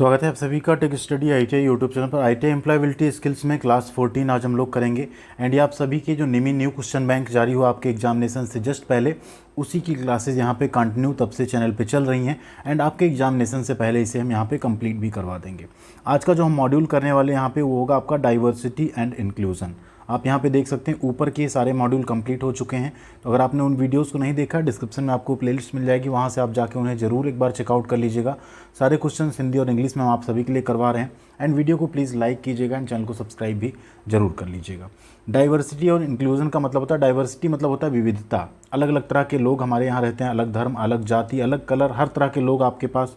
स्वागत है आप सभी का tech study ITI YouTube channel पर। आईटीआई एम्प्लॉयबिलिटी स्किल्स में क्लास 14 आज हम लोग करेंगे। एंड ये आप सभी के जो न्यू क्वेश्चन बैंक जारी हुआ आपके एग्जामिनेशन से जस्ट पहले, उसी की क्लासेस यहाँ पे कंटिन्यू तब से चैनल पे चल रही हैं। एंड आपके एग्जामिनेशन से पहले इसे हम यहाँ पे कंप्लीट भी करवा देंगे। आज का जो हम मॉड्यूल करने वाले यहाँ पे वो होगा आपका डाइवर्सिटी एंड इंक्लूजन। आप यहाँ पे देख सकते हैं ऊपर के सारे मॉड्यूल कंप्लीट हो चुके हैं। तो अगर आपने उन वीडियोस को नहीं देखा, डिस्क्रिप्शन में आपको प्लेलिस्ट मिल जाएगी, वहाँ से आप जाके उन्हें ज़रूर एक बार चेकआउट कर लीजिएगा। सारे क्वेश्चन हिंदी और इंग्लिश में हम आप सभी के लिए करवा रहे हैं। एंड वीडियो को प्लीज़ लाइक कीजिएगा एंड चैनल को सब्सक्राइब भी जरूर कर लीजिएगा। डाइवर्सिटी और इंक्लूजन का मतलब होता है, डाइवर्सिटी मतलब होता है विविधता। अलग अलग तरह के लोग हमारे यहाँ रहते हैं, अलग धर्म, अलग जाति, अलग कलर, हर तरह के लोग आपके पास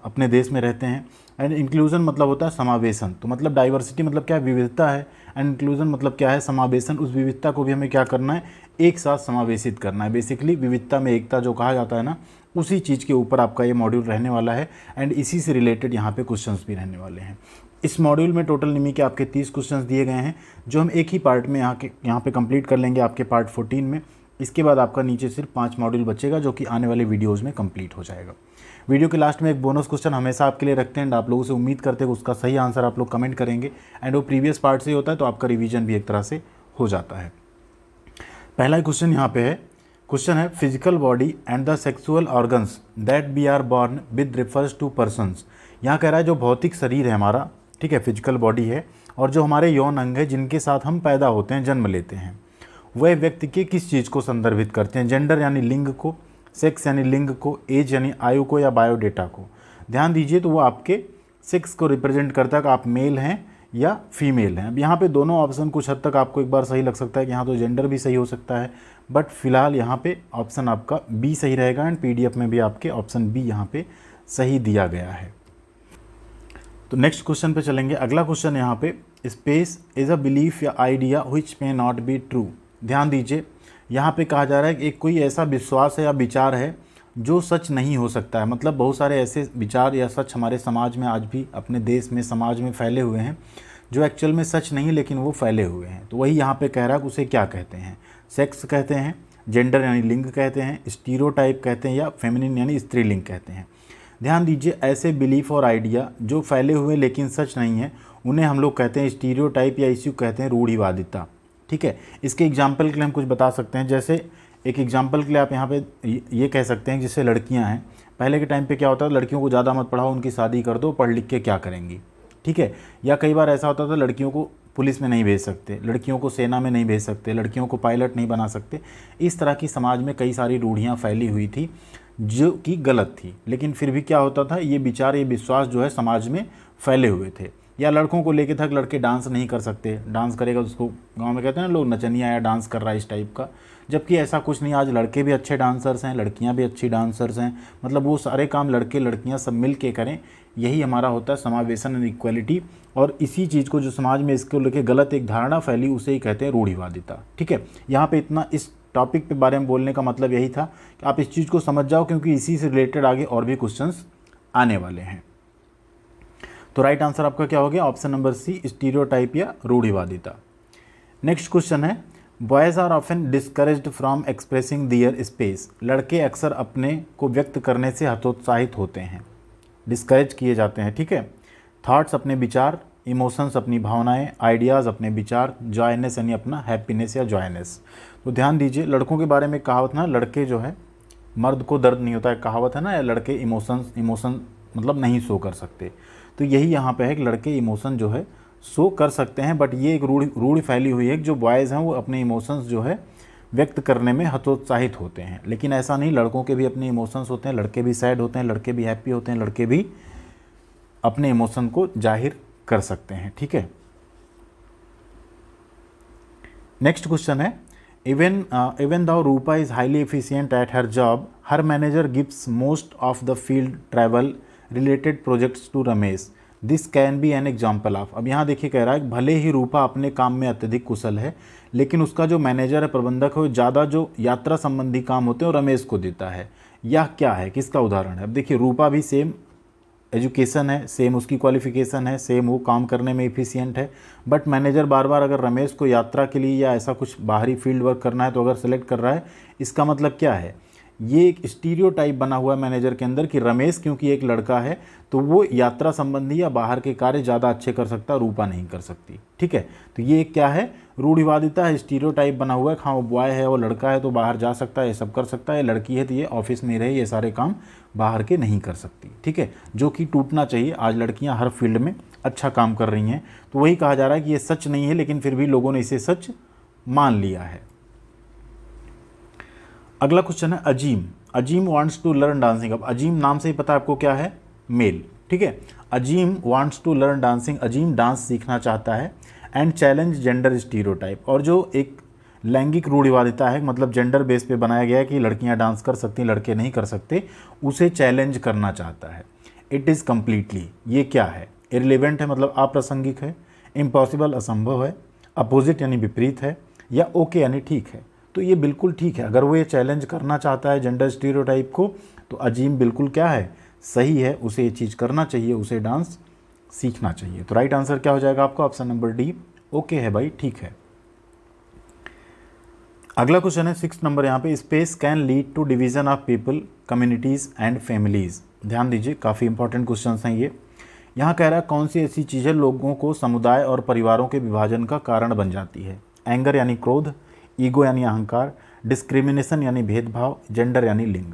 अपने देश में रहते हैं। एंड इंक्लूजन मतलब होता है समावेशन। तो मतलब डाइवर्सिटी मतलब क्या है, विविधता है। एंड इंक्लूजन मतलब क्या है, समावेशन। उस विविधता को भी हमें क्या करना है, एक साथ समावेशित करना है। बेसिकली विविधता में एकता जो कहा जाता है ना, उसी चीज़ के ऊपर आपका ये मॉड्यूल रहने वाला है। एंड इसी से रिलेटेड यहाँ पे क्वेश्चंस भी रहने वाले हैं। इस मॉड्यूल में टोटल निमी के आपके 30 क्वेश्चंस दिए गए हैं, जो हम एक ही पार्ट में यहाँ पे कंप्लीट कर लेंगे आपके पार्ट 14 में। इसके बाद आपका नीचे सिर्फ 5 मॉड्यूल बचेगा, जो कि आने वाले वीडियोज़ में कंप्लीट हो जाएगा। वीडियो के लास्ट में एक बोनस क्वेश्चन हमेशा आपके लिए रखते हैं। आप लोगों से उम्मीद करते हैं कि उसका सही आंसर आप लोग कमेंट करेंगे। एंड वो प्रीवियस पार्ट से ही होता है, तो आपका रिवीजन भी एक तरह से हो जाता है। पहला क्वेश्चन यहाँ पे है, क्वेश्चन है physical body and the sexual organs that we are born with refers to persons. यहाँ कह रहा है जो भौतिक शरीर है हमारा, ठीक है, फिजिकल बॉडी है, और जो हमारे यौन अंग है जिनके साथ हम पैदा होते हैं, जन्म लेते हैं, वह व्यक्ति के किस चीज़ को संदर्भित करते हैं। जेंडर यानी लिंग को, सेक्स यानी लिंग को, एज यानी आयु को, या बायोडेटा को। ध्यान दीजिए, तो वो आपके सेक्स को रिप्रेजेंट करता है कि आप मेल हैं या फीमेल हैं। अब यहाँ पे दोनों ऑप्शन कुछ हद तक आपको एक बार सही लग सकता है कि यहाँ तो जेंडर भी सही हो सकता है, बट फिलहाल यहाँ पे ऑप्शन आपका बी सही रहेगा। एंड पीडीएफ में भी आपके ऑप्शन बी यहाँ पे सही दिया गया है। तो नेक्स्ट क्वेश्चन पे चलेंगे। अगला क्वेश्चन यहाँ पे, स्पेस इज़ अ बिलीफ या idea which may not be true. ध्यान दीजिए, यहाँ पे कहा जा रहा है कि एक कोई ऐसा विश्वास है या विचार है जो सच नहीं हो सकता है। मतलब बहुत सारे ऐसे विचार या सच हमारे समाज में आज भी, अपने देश में, समाज में फैले हुए हैं, जो एक्चुअल में सच नहीं, लेकिन वो फैले हुए हैं। तो वही यहाँ पे कह रहा है कि उसे क्या कहते हैं। सेक्स कहते हैं, जेंडर यानी लिंग कहते हैं, स्टीरियोटाइप कहते हैं, या फेमिनिन यानी स्त्रीलिंग कहते हैं। ध्यान दीजिए, ऐसे बिलीफ और आइडिया जो फैले हुए लेकिन सच नहीं है, उन्हें हम लोग कहते हैं स्टीरियोटाइप, या इसी को कहते हैं रूढ़िवादिता। ठीक है, इसके एग्जाम्पल के लिए हम कुछ बता सकते हैं। जैसे एक एग्जाम्पल के लिए आप यहाँ पे ये कह सकते हैं, जैसे लड़कियाँ हैं, पहले के टाइम पे क्या होता था, लड़कियों को ज़्यादा मत पढ़ाओ, उनकी शादी कर दो, पढ़ लिख के क्या करेंगी। ठीक है, या कई बार ऐसा होता था, लड़कियों को पुलिस में नहीं भेज सकते, लड़कियों को सेना में नहीं भेज सकते, लड़कियों को पायलट नहीं बना सकते। इस तरह की समाज में कई सारी रूढ़ियाँ फैली हुई थी जो कि गलत थी, लेकिन फिर भी क्या होता था, ये विचार, ये विश्वास जो है समाज में फैले हुए थे। या लड़कों को लेके था कि लड़के डांस नहीं कर सकते, डांस करेगा तो उसको गांव में कहते हैं ना लोग, नचनिया या डांस कर रहा है, इस टाइप का। जबकि ऐसा कुछ नहीं, आज लड़के भी अच्छे डांसर्स हैं, लड़कियां भी अच्छी डांसर्स हैं। मतलब वो सारे काम लड़के लड़कियां सब मिल के करें, यही हमारा होता है समावेशन एंड इक्वलिटी। और इसी चीज़ को जो समाज में इसको लेके गलत एक धारणा फैली, उसे ही कहते हैं रूढ़िवादिता। ठीक है, यहाँ पे इतना इस टॉपिक पे बारे में बोलने का मतलब यही था कि आप इस चीज़ को समझ जाओ, क्योंकि इसी से रिलेटेड आगे और भी क्वेश्चंस आने वाले हैं। तो राइट आंसर आपका क्या हो गया, ऑप्शन नंबर सी, स्टीरियोटाइप या रूढ़िवादिता। नेक्स्ट क्वेश्चन है, boys are often discouraged from expressing their space. लड़के अक्सर अपने को व्यक्त करने से हतोत्साहित होते हैं, डिस्करेज किए जाते हैं। ठीक है, थॉट्स अपने विचार, इमोशंस अपनी भावनाएं, आइडियाज़ अपने विचार, जॉयनेस यानी अपना हैप्पीनेस या जॉयनेस। तो ध्यान दीजिए, लड़कों के बारे में कहावत ना, लड़के जो है, मर्द को दर्द नहीं होता है, कहावत है ना, या लड़के इमोशन मतलब नहीं शो कर सकते। तो यही यहाँ पे है कि लड़के इमोशन जो है शो कर सकते हैं, बट ये एक रूढ़ फैली हुई है कि जो बॉयज़ हैं वो अपने इमोशंस जो है व्यक्त करने में हतोत्साहित होते हैं। लेकिन ऐसा नहीं, लड़कों के भी अपने इमोशंस होते हैं, लड़के भी सैड होते हैं, लड़के भी हैप्पी होते हैं, लड़के भी अपने इमोशन को जाहिर कर सकते हैं। ठीक है, नेक्स्ट क्वेश्चन है, even though Rupa is highly efficient at her job, her manager gives most of the field travel related projects to Ramesh, this can be an example of. अब यहाँ देखिए, कह रहा है कि भले ही रूपा अपने काम में अत्यधिक कुशल है, लेकिन उसका जो मैनेजर है, प्रबंधक है, वो ज़्यादा जो यात्रा संबंधी काम होते हैं वो रमेश को देता है। यह क्या है, किसका उदाहरण है। अब देखिए, रूपा भी सेम एजुकेशन है, सेम उसकी क्वालिफिकेशन है, सेम वो काम करने में इफिशियंट है, बट मैनेजर बार बार अगर रमेश को यात्रा के लिए या ऐसा कुछ बाहरी फील्ड वर्क करना है तो अगर सेलेक्ट कर रहा है, इसका मतलब क्या है, ये एक स्टीरियोटाइप बना हुआ है मैनेजर के अंदर कि रमेश क्योंकि एक लड़का है तो वो यात्रा संबंधी या बाहर के कार्य ज़्यादा अच्छे कर सकता है, रूपा नहीं कर सकती। ठीक है, तो ये क्या है, रूढ़िवादिता है, स्टीरियोटाइप बना हुआ है। हाँ वो बॉय है, वो लड़का है तो बाहर जा सकता है, ये सब कर सकता है, लड़की है तो ये ऑफिस में रहे, ये सारे काम बाहर के नहीं कर सकती। ठीक है, जो कि टूटना चाहिए। आज लड़कियां हर फील्ड में अच्छा काम कर रही हैं, तो वही कहा जा रहा है कि ये सच नहीं है, लेकिन फिर भी लोगों ने इसे सच मान लिया है। अगला क्वेश्चन है अजीम। अजीम वांट्स टू लर्न डांसिंग। अब अजीम नाम से ही पता है आपको क्या है, मेल। ठीक है, Azim wants to learn dancing, Azim dance सीखना चाहता है। एंड चैलेंज जेंडर स्टीरियोटाइप, और जो एक लैंगिक रूढ़िवादिता है, मतलब जेंडर बेस पे बनाया गया है कि लड़कियां डांस कर सकती हैं, लड़के नहीं कर सकते, उसे चैलेंज करना चाहता है। इट इज़ कम्प्लीटली, ये क्या है, इररिलेवेंट है मतलब अप्रासंगिक है, इम्पॉसिबल असंभव है, अपोजिट यानी विपरीत है, या ओके यानी ठीक है। तो ये बिल्कुल ठीक है। अगर वो ये चैलेंज करना चाहता है जेंडर स्टीरियोटाइप को, तो अजीम बिल्कुल क्या है, सही है, उसे ये चीज़ करना चाहिए, उसे डांस सीखना चाहिए। तो राइट आंसर क्या हो जाएगा आपका, ऑप्शन नंबर डी, ओके है भाई, ठीक है। अगला क्वेश्चन है 6 नंबर यहाँ पे, space can lead to division of people, communities and families. ध्यान दीजिए, काफ़ी इंपॉर्टेंट क्वेश्चन हैं ये। यहाँ कह रहा है कौन सी ऐसी चीज़ें लोगों को समुदाय और परिवारों के विभाजन का कारण बन जाती है। एंगर यानी क्रोध, ईगो यानी अहंकार, डिस्क्रिमिनेशन यानी भेदभाव, जेंडर यानी लिंग।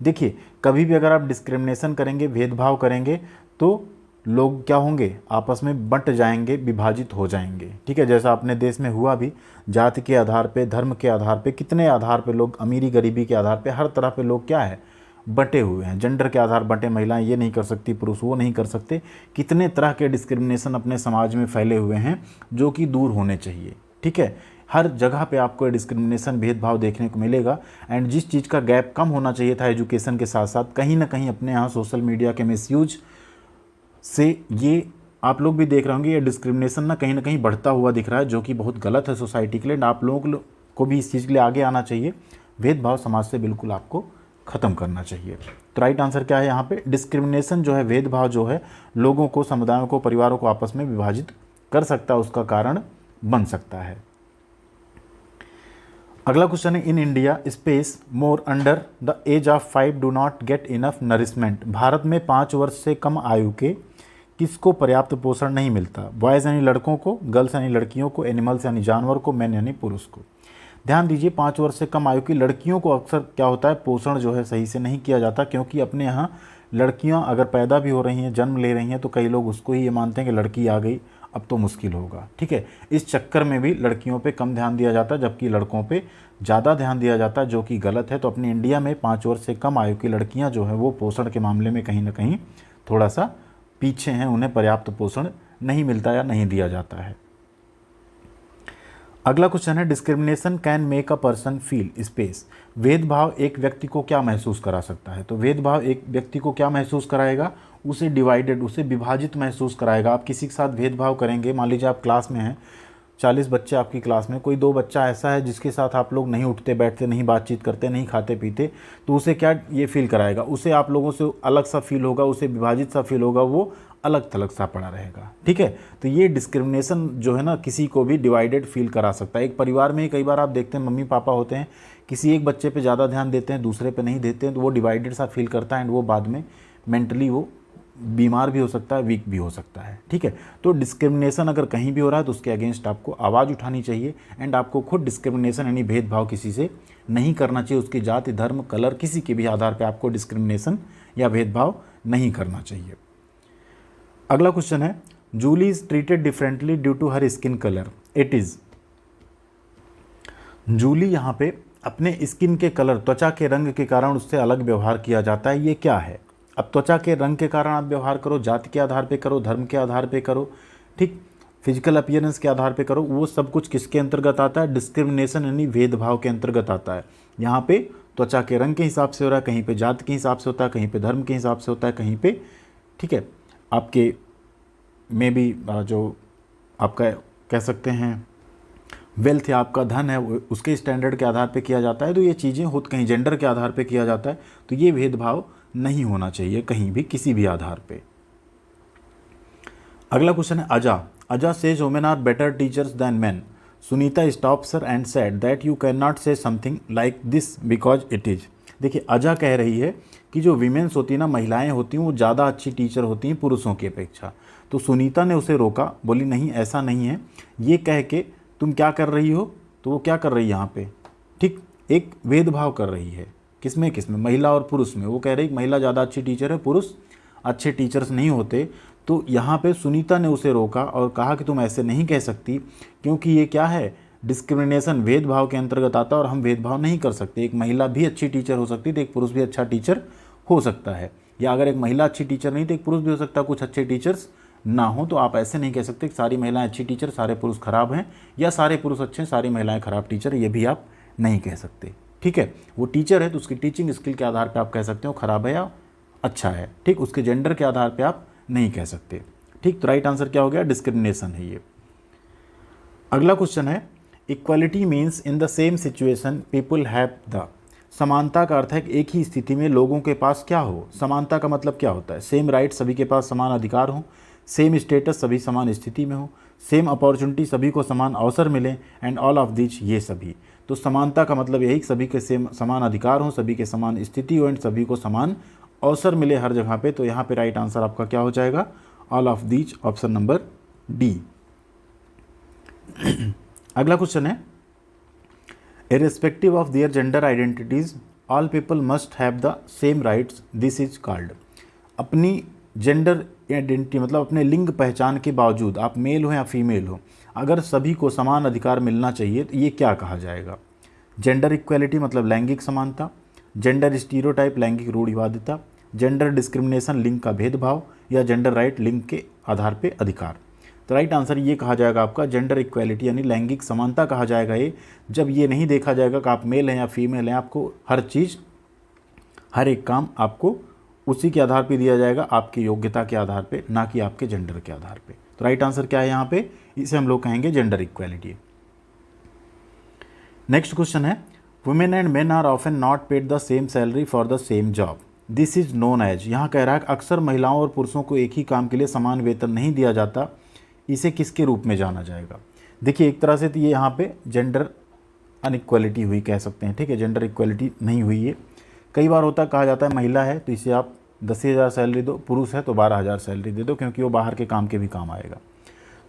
देखिए, कभी भी अगर आप डिस्क्रिमिनेशन करेंगे, भेदभाव करेंगे, तो लोग क्या होंगे, आपस में बंट जाएंगे, विभाजित हो जाएंगे। ठीक है, जैसा अपने देश में हुआ भी, जाति के आधार पे, धर्म के आधार पे, कितने आधार पे लोग, अमीरी गरीबी के आधार पे, हर तरह पे लोग क्या है, बंटे हुए हैं। जेंडर के आधार बंटे, महिलाएं ये नहीं कर सकती, पुरुष वो नहीं कर सकते। कितने तरह के डिस्क्रिमिनेशन अपने समाज में फैले हुए हैं, जो कि दूर होने चाहिए। ठीक है, हर जगह पे आपको डिस्क्रिमिनेशन, भेदभाव देखने को मिलेगा। एंड जिस चीज़ का गैप कम होना चाहिए था एजुकेशन के साथ साथ, कहीं ना कहीं अपने यहाँ सोशल मीडिया के मिसयूज से ये आप लोग भी देख रहे होंगे, ये डिस्क्रिमिनेशन ना कहीं बढ़ता हुआ दिख रहा है, जो कि बहुत गलत है सोसाइटी के लिए। आप लोगों को भी इस चीज़ के लिए आगे आना चाहिए। भेदभाव समाज से बिल्कुल आपको ख़त्म करना चाहिए। तो राइट आंसर क्या है यहाँ पे, डिस्क्रिमिनेशन जो है, भेदभाव जो है, लोगों को, समुदायों को, परिवारों को आपस में विभाजित कर सकता है, उसका कारण बन सकता है। अगला क्वेश्चन है, in India space more under the age of 5 do not get enough nourishment. भारत में 5 वर्ष से कम आयु के किसको पर्याप्त पोषण नहीं मिलता। बॉयज़ यानी लड़कों को, गर्ल्स यानी लड़कियों को, एनिमल्स यानी जानवर को, मैन यानी पुरुष को। ध्यान दीजिए, 5 वर्ष से कम आयु की लड़कियों को अक्सर क्या होता है, पोषण जो है सही से नहीं किया जाता, क्योंकि अपने यहाँ लड़कियाँ अगर पैदा भी हो रही हैं, जन्म ले रही हैं, तो कई लोग उसको ही ये मानते हैं कि लड़की आ गई अब तो मुश्किल होगा। ठीक है, इस चक्कर में भी लड़कियों पे कम ध्यान दिया जाता है, जबकि लड़कों पे ज़्यादा ध्यान दिया जाता है, जो कि गलत है। तो अपने इंडिया में 5 वर्ष से कम आयु की लड़कियां जो है वो पोषण के मामले में कहीं ना कहीं थोड़ा सा पीछे हैं, उन्हें पर्याप्त पोषण नहीं मिलता या नहीं दिया जाता है। अगला क्वेश्चन है, discrimination can make a person feel space. भेदभाव एक व्यक्ति को क्या महसूस करा सकता है। तो भेदभाव एक व्यक्ति को क्या महसूस कराएगा, उसे डिवाइडेड, उसे विभाजित महसूस कराएगा। आप किसी के साथ भेदभाव करेंगे, मान लीजिए आप क्लास में हैं, 40 बच्चे आपकी क्लास में, कोई 2 बच्चा ऐसा है जिसके साथ आप लोग नहीं उठते बैठते, नहीं बातचीत करते, नहीं खाते पीते, तो उसे क्या ये फील कराएगा, उसे आप लोगों से अलग सा फील होगा, उसे विभाजित सा फील होगा, वो अलग थलग सा पड़ा रहेगा। ठीक है, तो ये डिस्क्रिमिनेशन जो है ना, किसी को भी डिवाइडेड फील करा सकता है। एक परिवार में ही कई बार आप देखते हैं मम्मी पापा होते हैं, किसी एक बच्चे पे ज़्यादा ध्यान देते हैं, दूसरे पे नहीं देते हैं, तो वो डिवाइडेड सा फील करता है एंड वो बाद में मेंटली वो बीमार भी हो सकता है, वीक भी हो सकता है। ठीक है, तो डिस्क्रिमिनेशन अगर कहीं भी हो रहा है तो उसके अगेंस्ट आपको आवाज़ उठानी चाहिए एंड आपको खुद डिस्क्रिमिनेशन यानी भेदभाव किसी से नहीं करना चाहिए। उसकी जाति, धर्म, कलर, किसी के भी आधार पर आपको डिस्क्रिमिनेशन या भेदभाव नहीं करना चाहिए। अगला क्वेश्चन है, Julie is treated differently due to her skin colour. It is, Julie यहाँ पे अपने स्किन के कलर, त्वचा के रंग के कारण उससे अलग व्यवहार किया जाता है। ये क्या है, अब त्वचा के रंग के कारण आप व्यवहार करो, जाति के आधार पे करो, धर्म के आधार पे करो, ठीक, फिजिकल अपीयरेंस के आधार पे करो, वो सब कुछ किसके अंतर्गत आता है, डिस्क्रिमिनेशन यानी भेदभाव के अंतर्गत आता है। यहाँ पे त्वचा के रंग के हिसाब से हो रहा है, कहीं पे जाति के हिसाब से होता है, कहीं पे धर्म के हिसाब से होता है, कहीं पे, ठीक है, आपके में भी जो आपका कह सकते हैं वेल्थ या आपका धन है, उसके स्टैंडर्ड के आधार पे किया जाता है। तो ये चीज़ें होती, कहीं जेंडर के आधार पे किया जाता है, तो ये भेदभाव नहीं होना चाहिए कहीं भी, किसी भी आधार पे। अगला क्वेश्चन है, Aja says women are better teachers than man. Sunita stops her and said that you can not say something like this because it is. देखिए अजा कह रही है कि जो वीमेंस होती है ना, महिलाएं होती हैं, वो ज़्यादा अच्छी टीचर होती हैं पुरुषों की अपेक्षा। तो सुनीता ने उसे रोका, बोली नहीं ऐसा नहीं है, ये कह के तुम क्या कर रही हो। तो वो क्या कर रही है यहाँ पे, ठीक, एक भेदभाव कर रही है। किसमें किसमें, महिला और पुरुष में। वो कह रही है महिला ज़्यादा अच्छी टीचर है, पुरुष अच्छे टीचर्स नहीं होते। तो यहाँ पे सुनीता ने उसे रोका और कहा कि तुम ऐसे नहीं कह सकती, क्योंकि ये क्या है, डिस्क्रिमिनेशन, भेदभाव के अंतर्गत आता है और हम भेदभाव नहीं कर सकते। एक महिला भी अच्छी टीचर हो सकती है तो एक पुरुष भी अच्छा टीचर हो सकता है, या अगर एक महिला अच्छी टीचर नहीं तो एक पुरुष भी हो सकता है, कुछ अच्छे टीचर्स ना हो। तो आप ऐसे नहीं कह सकते कि सारी महिलाएं अच्छी टीचर, सारे पुरुष खराब हैं, या सारे पुरुष अच्छे हैं, सारी महिलाएं खराब टीचर, ये भी आप नहीं कह सकते। ठीक है, वो टीचर है तो उसकी टीचिंग स्किल के आधार पर आप कह सकते हो खराब है या अच्छा है। ठीक, उसके जेंडर के आधार पर आप नहीं कह सकते। ठीक, तो राइट आंसर क्या हो गया, डिस्क्रिमिनेशन है ये। अगला क्वेश्चन है, equality means in the same situation people have the. समानता का अर्थ है कि एक ही स्थिति में लोगों के पास क्या हो। समानता का मतलब क्या होता है, सेम राइट, सभी के पास समान अधिकार हो, सेम स्टेटस, सभी समान स्थिति में हो, सेम अपॉर्चुनिटी, सभी को समान अवसर मिले, एंड ऑल ऑफ दिस, ये सभी। तो समानता का मतलब यही कि सभी के सेम समान अधिकार हो, सभी के समान स्थिति हो, एंड सभी को समान अवसर मिले हर जगह पे। तो यहाँ पे राइट आंसर आपका क्या हो जाएगा, all of these, option number D. अगला क्वेश्चन है, irrespective of their gender identities all people must have the same rights, this is called. अपनी जेंडर आइडेंटिटी मतलब अपने लिंग पहचान के बावजूद, आप मेल हो या फीमेल हो, अगर सभी को समान अधिकार मिलना चाहिए तो ये क्या कहा जाएगा। जेंडर इक्वालिटी मतलब लैंगिक समानता, जेंडर स्टीरियोटाइप लैंगिक रूढ़िवादिता, जेंडर डिस्क्रिमिनेशन लिंग का भेदभाव, या जेंडर राइट लिंग के आधार पे अधिकार। तो राइट आंसर ये कहा जाएगा आपका जेंडर इक्वालिटी यानी लैंगिक समानता कहा जाएगा ये, जब ये नहीं देखा जाएगा कि आप मेल हैं या फीमेल हैं, आपको हर चीज़, हर एक काम आपको उसी के आधार पे दिया जाएगा, आपकी योग्यता के आधार पे, ना कि आपके जेंडर के आधार पे। तो राइट आंसर क्या है यहाँ पे, इसे हम लोग कहेंगे जेंडर इक्वालिटी। नेक्स्ट क्वेश्चन है, women and men are often not paid the same salary for the same job, this is known as. यहाँ कह रहा है कि अक्सर महिलाओं और पुरुषों को एक ही काम के लिए समान वेतन नहीं दिया जाता, इसे किसके रूप में जाना जाएगा। देखिए एक तरह से तो ये यहाँ पे जेंडर अनइक्वालिटी हुई कह सकते हैं। ठीक है, जेंडर इक्वालिटी नहीं हुई है। कई बार होता कहा जाता है महिला है तो इसे आप 10,000 सैलरी दो, पुरुष है तो 12,000 सैलरी दे दो, क्योंकि वो बाहर के काम के भी काम आएगा।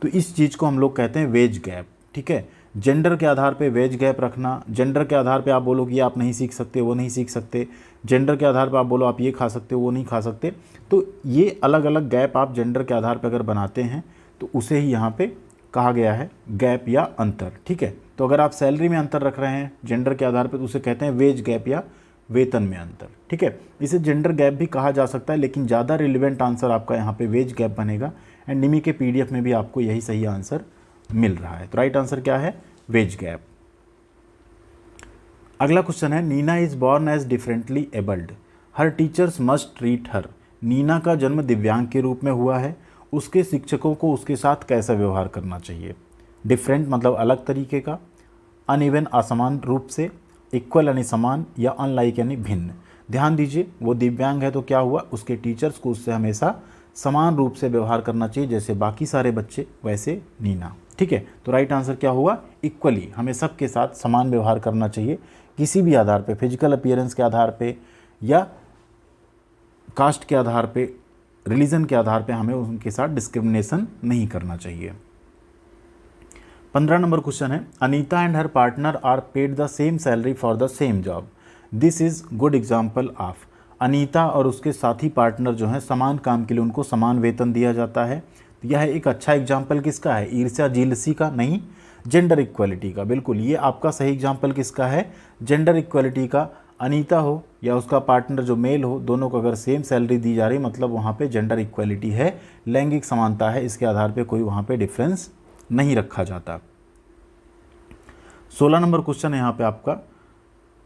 तो इस चीज़ को हम लोग कहते हैं वेज गैप। ठीक है, जेंडर के आधार पे वेज गैप रखना, जेंडर के आधार पे आप बोलो कि आप नहीं सीख सकते, वो नहीं सीख सकते, जेंडर के आधार पे आप बोलो आप ये खा सकते हो, वो नहीं खा सकते। तो ये अलग अलग गैप आप जेंडर के आधार पे अगर बनाते हैं तो उसे ही यहाँ पे कहा गया है गैप या अंतर। ठीक है, तो अगर आप सैलरी में अंतर रख रहे हैं जेंडर के आधार पर तो उसे कहते हैं वेज गैप या वेतन में अंतर। ठीक है, इसे जेंडर गैप भी कहा जा सकता है, लेकिन ज़्यादा रिलेवेंट आंसर आपका यहाँ पे वेज गैप बनेगा। एंड निमी के पीडीएफ में भी आपको यही सही आंसर मिल रहा है। तो राइट आंसर क्या है, वेज गैप। अगला क्वेश्चन है, Nina is born as differently abled, her teachers must treat her. Nina का जन्म दिव्यांग के रूप में हुआ है, उसके शिक्षकों को उसके साथ कैसा व्यवहार करना चाहिए। डिफरेंट मतलब अलग तरीके का, अनइवन असमान रूप से, इक्वल यानी समान, या अनलाइक यानी भिन्न। ध्यान दीजिए वो दिव्यांग है तो क्या हुआ, उसके टीचर्स को उससे हमेशा समान रूप से व्यवहार करना चाहिए, जैसे बाकी सारे बच्चे वैसे नीना। ठीक है, तो राइट आंसर क्या हुआ, इक्वली, हमें सबके साथ समान व्यवहार करना चाहिए, किसी भी आधार पे, फिजिकल अपीयरेंस के आधार पे या कास्ट के आधार पे, रिलीजन के आधार पे हमें उनके साथ डिस्क्रिमिनेशन नहीं करना चाहिए। 15 नंबर क्वेश्चन है, Anita and her partner are paid the same salary for the same job, this is good example of. Anita और उसके साथी पार्टनर जो हैं समान काम के लिए उनको समान वेतन दिया जाता है। यह एक अच्छा एग्जाम्पल किसका है, ईर्ष्या जीलसी का नहीं, जेंडर इक्वालिटी का। बिल्कुल, ये आपका सही एग्जाम्पल किसका है, जेंडर इक्वालिटी का। अनीता हो या उसका पार्टनर जो मेल हो, दोनों को अगर सेम सैलरी दी जा रही मतलब वहाँ पे जेंडर इक्वालिटी है, लैंगिक समानता है, इसके आधार पे कोई वहाँ पे डिफरेंस नहीं रखा जाता। 16 नंबर क्वेश्चन है यहाँ पे आपका,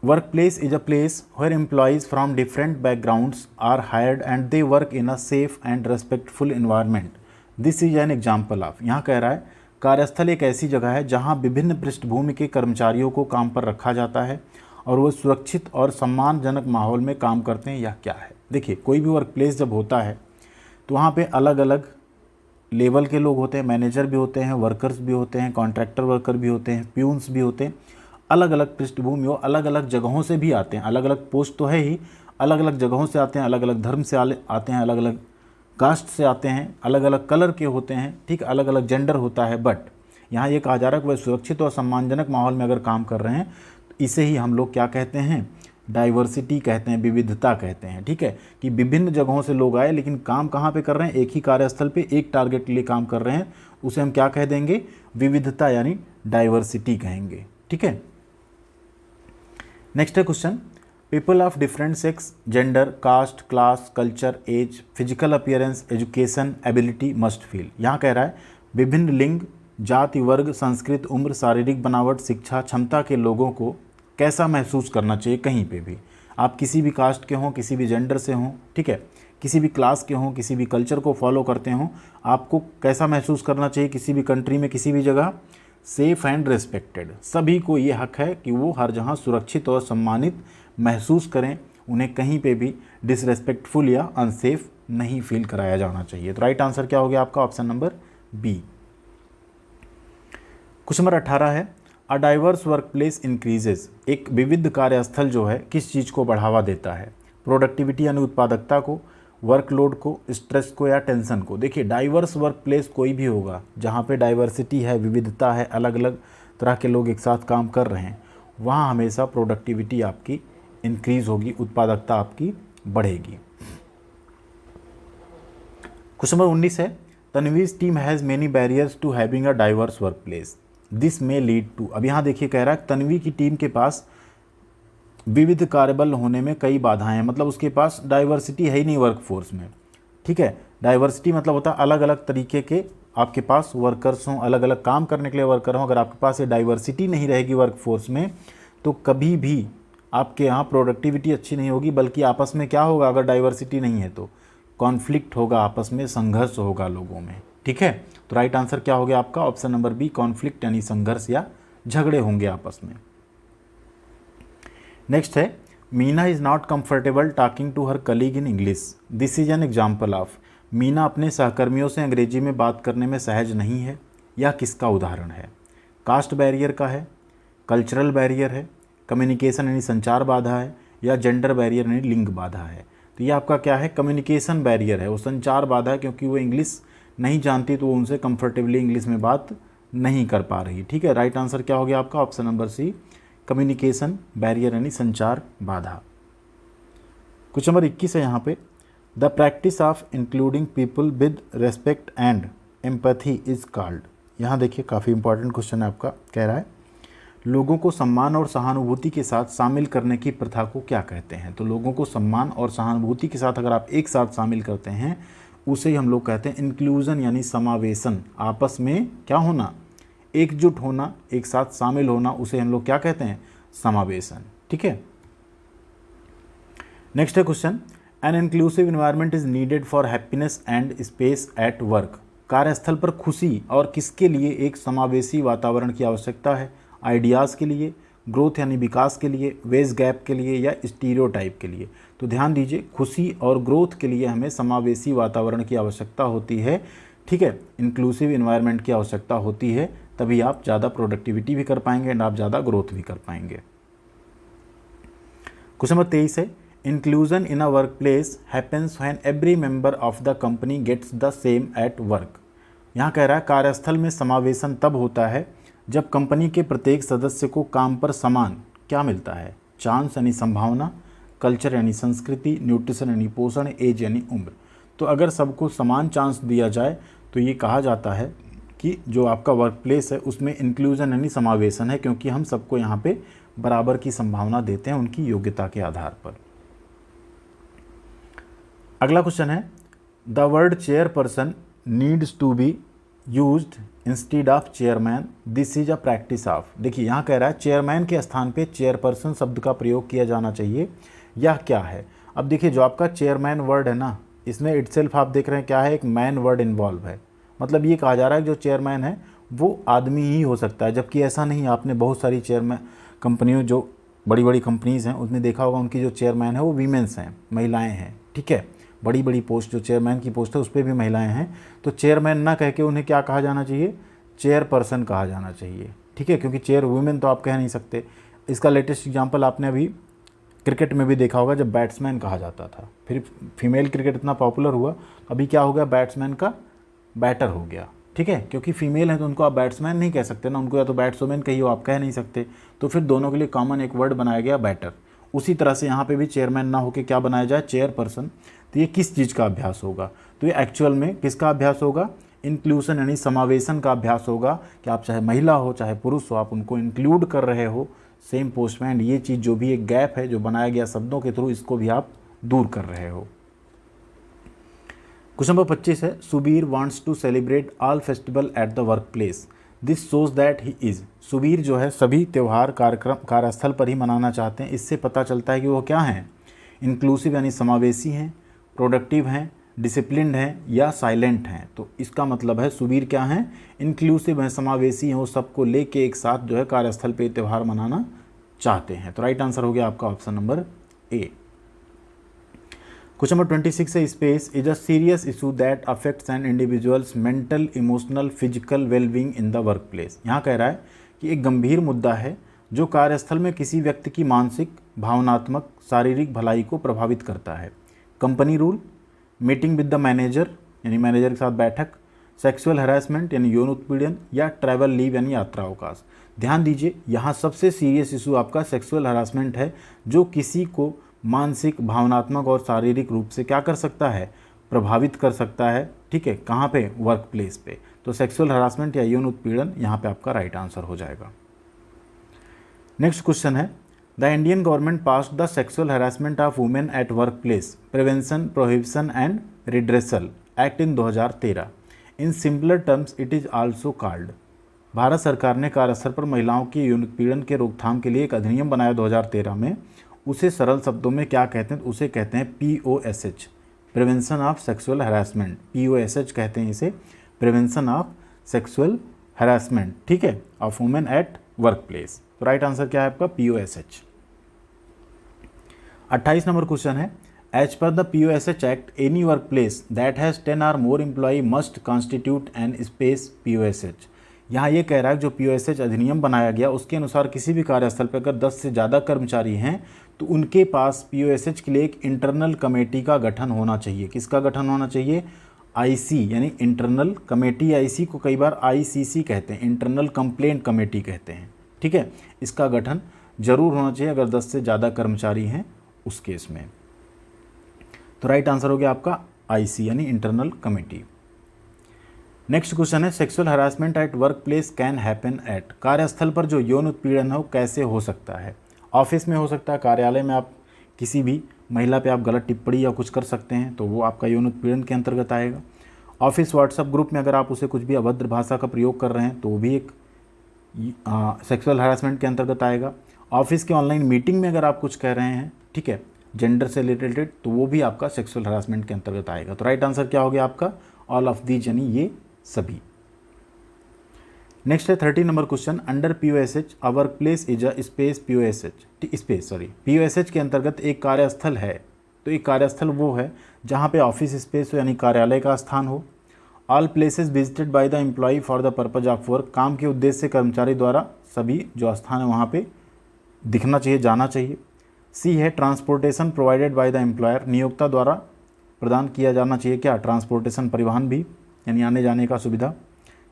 workplace is a place where employees from different backgrounds are hired and they work in a safe and respectful environment, this is an example of. यहाँ कह रहा है कार्यस्थल एक ऐसी जगह है जहाँ विभिन्न पृष्ठभूमि के कर्मचारियों को काम पर रखा जाता है और वो सुरक्षित और सम्मानजनक माहौल में काम करते हैं। यह क्या है, देखिए कोई भी वर्क प्लेस जब होता है तो वहाँ पे अलग अलग लेवल के लोग होते हैं, मैनेजर भी होते हैं, वर्कर्स भी होते हैं, कॉन्ट्रैक्टर वर्कर भी होते हैं, प्यून्स भी होते हैं, अलग अलग पृष्ठभूमि और अलग अलग जगहों से भी आते हैं। अलग अलग पोस्ट तो है ही, अलग अलग जगहों से आते हैं, अलग अलग धर्म से आते हैं, अलग अलग कास्ट से आते हैं, अलग अलग कलर के होते हैं, ठीक, अलग अलग जेंडर होता है। बट यहाँ ये कहा जा रहा है कि वह सुरक्षित और सम्मानजनक माहौल में अगर काम कर रहे हैं तो इसे ही हम लोग क्या कहते हैं, डाइवर्सिटी कहते हैं, विविधता कहते हैं। ठीक है, कि विभिन्न जगहों से लोग आए लेकिन काम कहाँ पे कर रहे हैं, एक ही कार्यस्थल पे एक टारगेट के लिए काम कर रहे हैं, उसे हम क्या कह देंगे, विविधता यानी डाइवर्सिटी कहेंगे। ठीक है, नेक्स्ट है question, people of different sex, gender, caste, class, culture, age, physical appearance, education, ability must feel. यहाँ कह रहा है विभिन्न लिंग, जाति, वर्ग, संस्कृत, उम्र, शारीरिक बनावट, शिक्षा, क्षमता के लोगों को कैसा महसूस करना चाहिए कहीं पे भी। आप किसी भी कास्ट के हों, किसी भी जेंडर से हों, ठीक है, किसी भी क्लास के हों, किसी भी कल्चर को फॉलो करते हों, आपको कैसा महसूस करना चाहिए किसी भी कंट्री में, किसी भी जगह, सेफ एंड रेस्पेक्टेड। सभी को ये हक है कि वो हर जगह सुरक्षित और सम्मानित महसूस करें, उन्हें कहीं पे भी डिसरेस्पेक्टफुल या अनसेफ नहीं फील कराया जाना चाहिए। तो राइट आंसर क्या हो गया आपका, option number B. Question number 18 है, a diverse work place increases. एक विविध कार्यस्थल जो है किस चीज़ को बढ़ावा देता है, प्रोडक्टिविटी यानी उत्पादकता को, वर्कलोड को, स्ट्रेस को या टेंशन को। देखिए डाइवर्स वर्क प्लेस कोई भी होगा जहाँ पे डाइवर्सिटी है, विविधता है, अलग अलग तरह के लोग एक साथ काम कर रहे हैं, वहाँ हमेशा प्रोडक्टिविटी आपकी इंक्रीज होगी, उत्पादकता आपकी बढ़ेगी। क्वेश्चन नंबर 19 है, Tanvi's team has many barriers to having a diverse work place, this may lead to. अब यहाँ देखिए कह रहा है तन्वी की टीम के पास विविध कार्यबल होने में कई बाधाएं हैं, मतलब उसके पास डाइवर्सिटी है ही नहीं वर्क फोर्स में। ठीक है, डाइवर्सिटी मतलब होता है अलग अलग तरीके के आपके पास वर्कर्स हों, अलग अलग काम करने के लिए वर्कर हों। अगर आपके पास ये डाइवर्सिटी नहीं रहेगी वर्क फोर्स में तो कभी भी आपके यहाँ प्रोडक्टिविटी अच्छी नहीं होगी, बल्कि आपस में क्या होगा, अगर डाइवर्सिटी नहीं है तो कॉन्फ्लिक्ट होगा, आपस में संघर्ष होगा लोगों में। ठीक है, तो राइट आंसर क्या हो गया आपका, ऑप्शन नंबर बी, कॉन्फ्लिक्ट यानी संघर्ष या झगड़े होंगे आपस में। नेक्स्ट है, Meena is not comfortable talking to her colleague in English, this is an example of. Meena अपने सहकर्मियों से अंग्रेजी में बात करने में सहज नहीं है, यह किसका उदाहरण है। कास्ट बैरियर का है, कल्चरल बैरियर है, कम्युनिकेशन यानी संचार बाधा है, या जेंडर बैरियर यानी लिंग बाधा है। तो ये आपका क्या है, कम्युनिकेशन बैरियर है, वो संचार बाधा है, क्योंकि वो इंग्लिश नहीं जानती तो वो उनसे कंफर्टेबली इंग्लिश में बात नहीं कर पा रही। ठीक है, राइट आंसर क्या हो गया आपका, option number C, communication barrier यानी संचार बाधा। क्वेश्चन नंबर 21 है यहाँ पे, the practice of including people with respect and empathy is called. यहाँ देखिए काफ़ी इंपॉर्टेंट क्वेश्चन है आपका, कह रहा है लोगों को सम्मान और सहानुभूति के साथ शामिल करने की प्रथा को क्या कहते हैं। तो लोगों को सम्मान और सहानुभूति के साथ अगर आप एक साथ शामिल करते हैं उसे ही हम लोग कहते हैं इंक्लूजन यानी समावेशन, आपस में क्या होना, एकजुट होना, एक साथ शामिल होना, उसे हम लोग क्या कहते हैं, समावेशन। ठीक है, नेक्स्ट है question, an inclusive environment is needed for happiness and space at work. कार्यस्थल पर खुशी और किसके लिए एक समावेशी वातावरण की आवश्यकता है, आइडियाज़ के लिए, ग्रोथ यानी विकास के लिए, वेज गैप के लिए, या स्टीरियोटाइप के लिए। तो ध्यान दीजिए, खुशी और ग्रोथ के लिए हमें समावेशी वातावरण की आवश्यकता होती है। ठीक है, इंक्लूसिव एनवायरनमेंट की आवश्यकता होती है, तभी आप ज़्यादा प्रोडक्टिविटी भी कर पाएंगे एंड आप ज़्यादा ग्रोथ भी कर पाएंगे। क्वेश्चन नंबर 23 है, inclusion in a workplace happens when every member of the company gets the same at work. यहाँ कह रहा है कार्यस्थल में समावेशन तब होता है जब कंपनी के प्रत्येक सदस्य को काम पर समान क्या मिलता है, चांस यानी संभावना, कल्चर यानी संस्कृति, न्यूट्रिशन यानी पोषण, एज यानी उम्र। तो अगर सबको समान चांस दिया जाए तो ये कहा जाता है कि जो आपका वर्क प्लेस है उसमें इंक्लूजन यानी समावेशन है, क्योंकि हम सबको यहाँ पे बराबर की संभावना देते हैं उनकी योग्यता के आधार पर। अगला क्वेश्चन है, the word chairperson needs to be used instead of chairman, this is a practice of. देखिए यहाँ कह रहा है चेयरमैन के स्थान पे चेयरपर्सन शब्द का प्रयोग किया जाना चाहिए, यह क्या है। अब देखिए जो आपका चेयरमैन वर्ड है ना, इसमें इटसेल्फ आप देख रहे हैं क्या है, एक मैन वर्ड इन्वॉल्व है, मतलब ये कहा जा रहा है कि जो चेयरमैन है वो आदमी ही हो सकता है, जबकि ऐसा नहीं। आपने बहुत सारी चेयरमैन कंपनियों, जो बड़ी बड़ी कंपनीज़ हैं उसमें देखा होगा उनकी जो चेयरमैन है वो वीमेंस हैं, महिलाएं हैं। ठीक है, बड़ी बड़ी पोस्ट जो चेयरमैन की पोस्ट है उस पर भी महिलाएं हैं। तो चेयरमैन ना कह के उन्हें क्या कहा जाना चाहिए, चेयरपर्सन कहा जाना चाहिए। ठीक है, क्योंकि चेयर वुमेन तो आप कह नहीं सकते। इसका लेटेस्ट एग्जांपल आपने अभी क्रिकेट में भी देखा होगा, जब बैट्समैन कहा जाता था, फिर फीमेल क्रिकेट इतना पॉपुलर हुआ, अभी क्या हो गया, बैट्समैन का बैटर हो गया। ठीक है, क्योंकि फीमेल है तो उनको आप बैट्समैन नहीं कह सकते ना, उनको या तो बैट्सवुमेन कही हो, आप कह नहीं सकते, तो फिर दोनों के लिए कॉमन एक वर्ड बनाया गया, बैटर। उसी तरह से यहाँ पे भी चेयरमैन ना होकर क्या बनाया जाए, चेयरपर्सन। तो ये किस चीज़ का अभ्यास होगा, तो ये एक्चुअल में किसका अभ्यास होगा, इंक्लूसन यानी समावेशन का अभ्यास होगा, कि आप चाहे महिला हो चाहे पुरुष हो, आप उनको इंक्लूड कर रहे हो सेम पोस्ट में, एंड ये चीज़ जो भी एक गैप है जो बनाया गया शब्दों के थ्रू, इसको भी आप दूर कर रहे हो। क्वेश्चन नंबर 25 है, Subir wants to celebrate all festival at the work place, this shows that he is. Subir जो है सभी त्यौहार कार्यक्रम कार्यस्थल पर ही मनाना चाहते हैं, इससे पता चलता है कि वो क्या हैं, इंक्लूसिव यानी समावेशी हैं, प्रोडक्टिव हैं, डिसिप्लिन्ड हैं या साइलेंट हैं। तो इसका मतलब है सुबीर क्या हैं, इंक्लूसिव हैं, समावेशी हैं, वो सबको लेके एक साथ जो है कार्यस्थल पे त्यौहार मनाना चाहते हैं। तो राइट आंसर हो गया आपका option number A. Question number 26 है, space is a serious issue that affects an individuals mental, emotional, physical wellbeing in the workplace. यहाँ कह रहा है कि एक गंभीर मुद्दा है जो कार्यस्थल में किसी व्यक्ति की मानसिक, भावनात्मक, शारीरिक भलाई को प्रभावित करता है। Company rule, meeting with the manager यानी मैनेजर के साथ बैठक, सेक्सुअल हैरेसमेंट यानी यौन उत्पीड़न, या ट्रैवल लीव यानी यात्रा अवकाश। ध्यान दीजिए, यहाँ सबसे सीरियस इशू आपका सेक्सुअल हैरेसमेंट है, जो किसी को मानसिक, भावनात्मक और शारीरिक रूप से क्या कर सकता है, प्रभावित कर सकता है। ठीक है, कहाँ पे, वर्क प्लेस पे। तो सेक्सुअल हरासमेंट या यौन उत्पीड़न यहाँ पे आपका राइट आंसर हो जाएगा। नेक्स्ट क्वेश्चन है, the Indian government passed the sexual harassment of women at work place prevention, prohibition and redressal act in 2013। In simpler terms it is also called. Bharat सरकार ने कार्यस्थल पर महिलाओं की यौन उत्पीड़न के रोकथाम के लिए एक अधिनियम बनाया 2013 में। उसे सरल शब्दों में क्या कहते हैं, उसे कहते हैं POSH, prevention of sexual harassment. POSH कहते हैं इसे, प्रिवेंशन ऑफ सेक्सुअल हरासमेंट, ठीक है, of women at work place. तो राइट आंसर क्या है आपका, POSH। 28 नंबर क्वेश्चन है, as per the POSH act any work place that has 10 और more employee must constitute an space POSH। यहाँ ये कह रहा है जो POSH अधिनियम बनाया गया उसके अनुसार किसी भी कार्यस्थल पर अगर 10 से ज़्यादा कर्मचारी हैं तो उनके पास POSH के लिए एक इंटरनल कमेटी का गठन होना चाहिए। किसका गठन होना चाहिए, IC यानी इंटरनल कमेटी। IC को कई बार ICC कहते हैं, इंटरनल कंप्लेंट कमेटी कहते हैं। ठीक है, इसका गठन जरूर होना चाहिए अगर 10 से ज़्यादा कर्मचारी हैं उस केस में। तो राइट आंसर हो गया आपका IC यानी इंटरनल कमेटी। नेक्स्ट क्वेश्चन है, sexual harassment eight work place can happen at. कार्यस्थल पर जो यौन उत्पीड़न है वो कैसे हो सकता है। ऑफिस में हो सकता है, कार्यालय में आप किसी भी महिला पे आप गलत टिप्पणी या कुछ कर सकते हैं तो वो आपका यौन उत्पीड़न के अंतर्गत आएगा। ऑफिस व्हाट्सएप ग्रुप में अगर आप उसे कुछ भी अभद्र भाषा का प्रयोग कर रहे हैं तो वो भी एक सेक्सुअल हरासमेंट के अंतर्गत आएगा। ऑफिस के ऑनलाइन मीटिंग में अगर आप कुछ कह रहे हैं, ठीक है, जेंडर से रिलेटेड, तो वो भी आपका सेक्सुअल हरासमेंट के अंतर्गत आएगा। तो राइट आंसर क्या हो गया आपका, ऑल ऑफ दीज यानी ये सभी। नेक्स्ट है 30 number question, under POSH a workplace is a space POSH के अंतर्गत एक कार्यस्थल है। तो एक कार्यस्थल वो है जहाँ पे ऑफिस स्पेस हो यानी कार्यालय का स्थान हो। All places visited by the employee for the purpose of work, काम के उद्देश्य से कर्मचारी द्वारा सभी जो स्थान है वहाँ पे दिखना चाहिए, जाना चाहिए। C है transportation provided by the employer, नियोक्ता द्वारा प्रदान किया जाना चाहिए क्या, ट्रांसपोर्टेशन, परिवहन भी यानी आने जाने का सुविधा,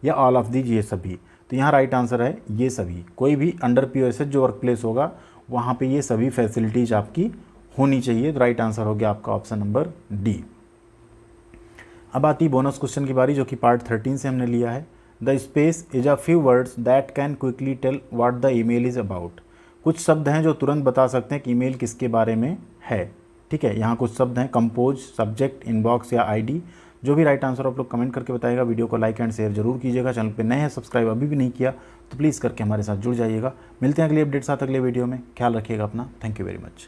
या ऑल ऑफ दीज ये सभी। तो यहाँ राइट आंसर है ये सभी। कोई भी अंडर POSH जो वर्क प्लेस होगा वहाँ पे ये सभी फैसिलिटीज आपकी होनी चाहिए। तो राइट आंसर हो गया आपका ऑप्शन नंबर D। अब आती बोनस क्वेश्चन की बारी जो कि पार्ट 13 से हमने लिया है। The space is a few words that can quickly tell what the email is about. कुछ शब्द हैं जो तुरंत बता सकते हैं कि ईमेल किसके बारे में है। ठीक है, यहाँ कुछ शब्द हैं, कंपोज, सब्जेक्ट, इनबॉक्स या ID। जो भी राइट आंसर आप लोग कमेंट करके बताइएगा। वीडियो को लाइक एंड शेयर जरूर कीजिएगा। चैनल पे नए हैं, सब्सक्राइब अभी भी नहीं किया तो प्लीज़ करके हमारे साथ जुड़ जाइएगा। मिलते हैं अगले अपडेट साथ अगले वीडियो में। ख्याल रखिएगा अपना। Thank you very much.